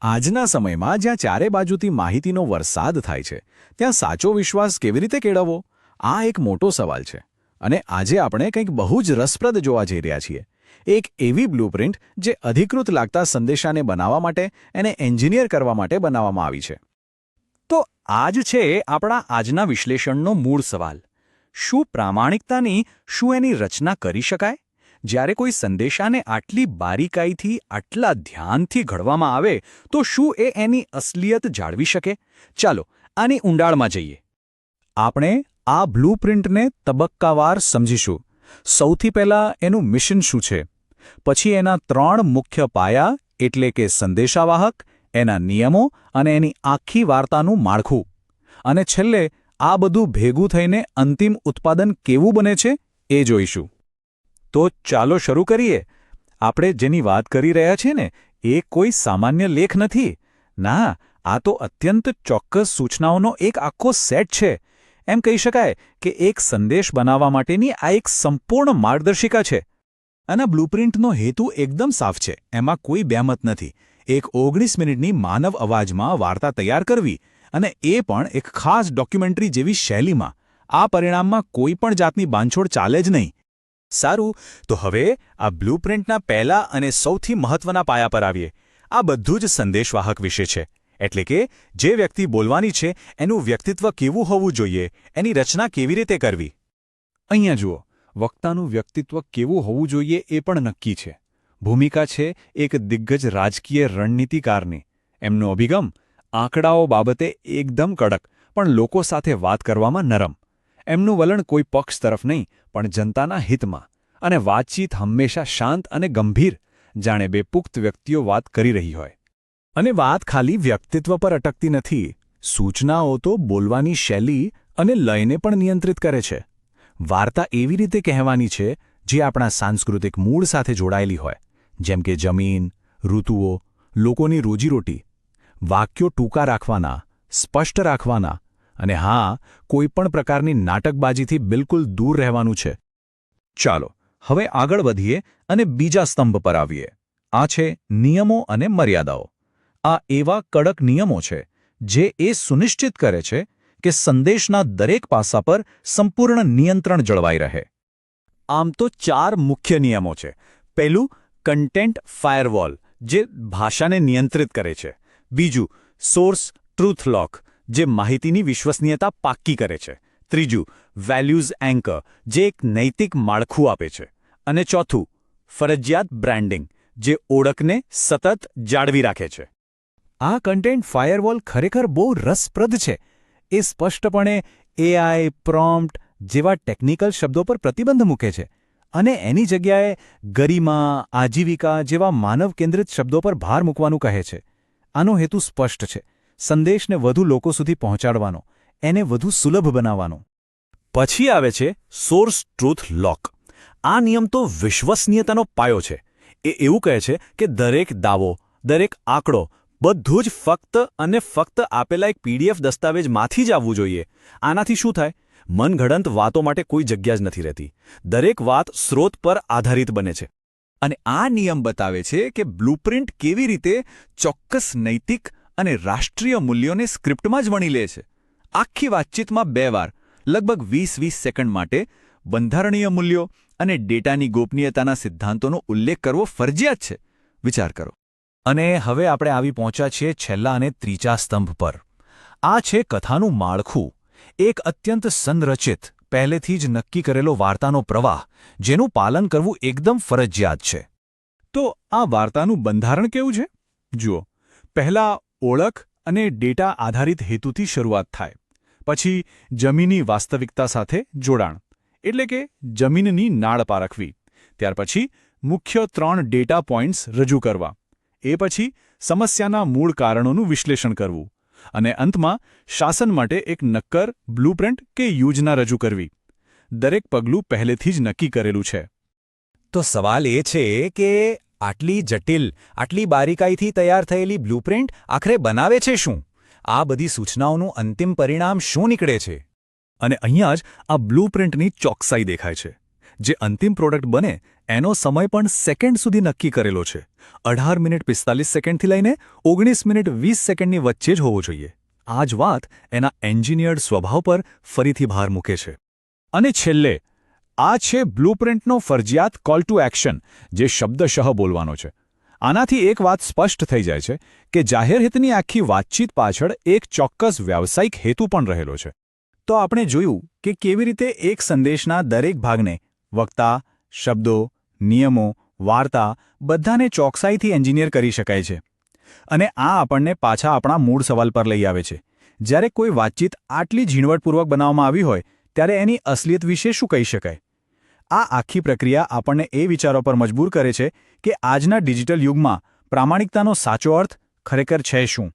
આજના સમયમાં જ્યાં ચારે બાજુથી માહિતીનો વરસાદ થાય છે ત્યાં સાચો વિશ્વાસ કેવી રીતે કેળવવો આ એક મોટો સવાલ છે અને આજે આપણે કંઈક બહુ જ રસપ્રદ જોવા જઈ રહ્યા છીએ એક એવી બ્લુપ્રિન્ટ જે અધિકૃત લાગતા સંદેશાને બનાવવા માટે એને એન્જિનિયર કરવા માટે બનાવવામાં આવી છે. તો આ જ છે આપણા આજના વિશ્લેષણનો મૂળ સવાલ. શું પ્રામાણિકતાની એની રચના કરી શકાય? જ્યારે કોઈ સંદેશાને આટલી બારીકાઈથી આટલા ધ્યાનથી ઘડવામાં આવે તો શું એ એની અસલિયત જાળવી શકે? ચાલો આની ઊંડાણમાં જઈએ. આપણે આ બ્લુપ્રિન્ટને તબક્કાવાર સમજીશું. સૌથી પહેલાં એનું મિશન શું છે, પછી એના 3 મુખ્ય પાયા એટલે કે સંદેશાવાહક, એના નિયમો અને એની આખી વાર્તાનું માળખું, અને છેલ્લે આ બધું ભેગું થઈને અંતિમ ઉત્પાદન કેવું બને છે એ જોઈશું. તો ચાલો શરૂ કરીએ. આપણે જેની વાત કરી રહ્યા છીએ ને એ કોઈ સામાન્ય લેખ નથી. ના, આ તો અત્યંત ચોક્કસ સૂચનાઓનો એક આખો સેટ છે. એમ કહી શકાય કે એક સંદેશ બનાવવા માટેની આ એક સંપૂર્ણ માર્ગદર્શિકા છે. અને બ્લુપ્રિન્ટનો હેતુ એકદમ સાફ છે. એમાં કોઈ બેમત નથી. એક 19 મિનિટની માનવ અવાજમાં વાર્તા તૈયાર કરવી, અને એ પણ એક ખાસ ડોક્યુમેન્ટરી જેવી શૈલીમાં. આ પરિણામમાં કોઈ પણ જાતની બાંધછોડ ચાલે જ નહીં. સારું, તો હવે આ બ્લુપ્રિન્ટના પહેલા અને સૌથી મહત્વના પાયા પર આવીએ. આ બધું જ સંદેશવાહક વિશે છે. એટલે કે જે વ્યક્તિ બોલવાની છે એનું વ્યક્તિત્વ કેવું હોવું જોઈએ, એની રચના કેવી રીતે કરવી. અહીંયા જુઓ, વક્તાનું વ્યક્તિત્વ કેવું હોવું જોઈએ એ પણ નક્કી છે. ભૂમિકા છે એક દિગ્ગજ રાજકીય રણનીતિકારની. એમનો અભિગમ આંકડાઓ બાબતે એકદમ કડક, પણ લોકો સાથે વાત કરવામાં નરમ. એમનું વલણ કોઈ પક્ષ તરફ નહીં, પણ જનતાના હિતમાં. અને વાતચીત હંમેશા શાંત અને ગંભીર, જાણે બે પુખ્ત વ્યક્તિઓ વાત કરી રહી હોય. અને વાત ખાલી વ્યક્તિત્વ પર અટકતી નથી. સૂચનાઓ તો બોલવાની શૈલી અને લયને પણ નિયંત્રિત કરે છે. વાર્તા એવી રીતે કહેવાની છે જે આપણા સાંસ્કૃતિક મૂળ સાથે જોડાયેલી હોય, જેમ કે જમીન, ઋતુઓ, લોકોની રોજીરોટી. વાક્યો ટૂંકા રાખવાના, સ્પષ્ટ રાખવાના, અને હા, કોઈ પણ પ્રકારની નાટકબાજીથી બિલકુલ દૂર રહેવાનું છે. ચાલો હવે આગળ વધીએ અને બીજા સ્તંભ પર આવીએ. આ છે નિયમો અને મર્યાદાઓ. આ એવા કડક નિયમો છે જે એ સુનિશ્ચિત કરે છે કે સંદેશના દરેક પાસા પર સંપૂર્ણ નિયંત્રણ જળવાઈ રહે. આમ તો 4 મુખ્ય નિયમો છે. પહેલું, કન્ટેન્ટ ફાયરવોલ, જે ભાષાને નિયંત્રિત કરે છે. બીજું, સોર્સ ટ્રુથ લોક, જે માહિતીની વિશ્વસનીયતા પાક્કી કરે છે. ત્રીજું, વેલ્યુઝ એન્કર, જે એક નૈતિક માળખું આપે છે. અને ચોથું, ફરજિયાત બ્રાન્ડિંગ, જે ઓળખને સતત જાળવી રાખે છે. આ કન્ટેન્ટ ફાયરવોલ ખરેખર બહુ રસપ્રદ છે. એ સ્પષ્ટપણે એઆઈ, પ્રોમ્પ્ટ જેવા ટેકનિકલ શબ્દો પર પ્રતિબંધ મૂકે છે અને એની જગ્યાએ ગરિમા, આજીવિકા જેવા માનવ કેન્દ્રિત શબ્દો પર ભાર મૂકવાનું કહે છે. આનો હેતુ સ્પષ્ટ છે: સંદેશને વધુ લોકો સુધી પહોંચાડવાનો, એને વધુ સુલભ બનાવવાનો. પછી આવે છે સોર્સ ટ્રુથ લોક. આ નિયમ તો વિશ્વસનીયતાનો પાયો છે. એ એવું કહે છે કે દરેક દાવો, દરેક આંકડો, બધું જ ફક્ત અને ફક્ત આપેલા એક પીડીએફ દસ્તાવેજમાંથી જ આવવું જોઈએ. આનાથી શું થાય? મનગઢંત વાતો માટે કોઈ જગ્યા જ નથી રહેતી. દરેક વાત સ્રોત પર આધારિત બને છે. અને આ નિયમ બતાવે છે કે બ્લુપ્રિન્ટ કેવી રીતે ચોક્કસ નૈતિક અને રાષ્ટ્રીય મૂલ્યોને સ્ક્રિપ્ટમાં જ વણી લે છે. આખી વાતચીતમાં 2 વાર, લગભગ 20-20 સેકન્ડ માટે બંધારણીય મૂલ્યો અને ડેટાની ગોપનીયતાના સિદ્ધાંતોનો ઉલ્લેખ કરવો ફરજિયાત છે. વિચાર કરો. અને હવે આપણે આવી પહોંચ્યા છીએ છેલ્લા અને ત્રીજા સ્તંભ પર. આ છે કથાનું માળખું. એક અત્યંત સંરચિત, પહેલેથી જ નક્કી કરેલો વાર્તાનો પ્રવાહ, જેનું પાલન કરવું એકદમ ફરજિયાત છે. તો આ વાર્તાનું બંધારણ કેવું છે? જુઓ, પહેલાં ઓળખ અને ડેટા આધારિત હેતુથી શરૂઆત થાય. પછી જમીની વાસ્તવિકતા સાથે જોડાણ, એટલે કે જમીનની નાળ પારખવી. ત્યાર પછી મુખ્ય 3 ડેટા પોઇન્ટ્સ રજૂ કરવા. એ પછી સમસ્યાના મૂળ કારણોનું વિશ્લેષણ કરવું. અને અંતમાં શાસન માટે એક નક્કર બ્લુપ્રિન્ટ કે યોજના રજૂ કરવી. દરેક પગલું પહેલેથી જ નક્કી કરેલું છે. તો સવાલ એ છે કે આટલી જટિલ, આટલી બારીકાઈથી તૈયાર થયેલી બ્લુપ્રિન્ટ આખરે બનાવે છે શું? આ બધી સૂચનાઓનું અંતિમ પરિણામ શું નીકળે છે? અને અહીંયા જ આ બ્લુપ્રિન્ટની ચોકસાઈ દેખાય છે. જે અંતિમ પ્રોડક્ટ બને એનો સમય પણ સેકન્ડ સુધી નક્કી કરેલો છે. 18 મિનિટ 45 સેકન્ડથી લઈને 19 મિનિટ 20 સેકન્ડની વચ્ચે જ હોવો જોઈએ. આ જ વાત એના એન્જિનિયર્ડ સ્વભાવ પર ફરીથી ભાર મૂકે છે. અને છેલ્લે આ છે બ્લુપ્રિન્ટનો ફરજિયાત કોલ ટુ એક્શન, જે શબ્દશઃ બોલવાનો છે. આનાથી એક વાત સ્પષ્ટ થઈ જાય છે કે જાહેર હિતની આખી વાતચીત પાછળ એક ચોક્કસ વ્યાવસાયિક હેતુ પણ રહેલો છે. તો આપણે જોયું કે કેવી રીતે એક સંદેશના દરેક ભાગને વક્તા, શબ્દો, નિયમો, વાર્તા બધાને ચોકસાઈથી એન્જિનિયર કરી શકાય છે. અને આ આપણને પાછા આપણા મૂળ સવાલ પર લઈ આવે છે. જ્યારે કોઈ વાતચીત આટલી ઝીણવટપૂર્વક બનાવવામાં આવી હોય ત્યારે એની અસલિયત વિશે શું કહી શકાય? આ આખી પ્રક્રિયા આપણને એ વિચારો પર મજબૂર કરે છે કે આજના ડિજિટલ યુગમાં પ્રામાણિકતાનો સાચો અર્થ ખરેખર છે શું?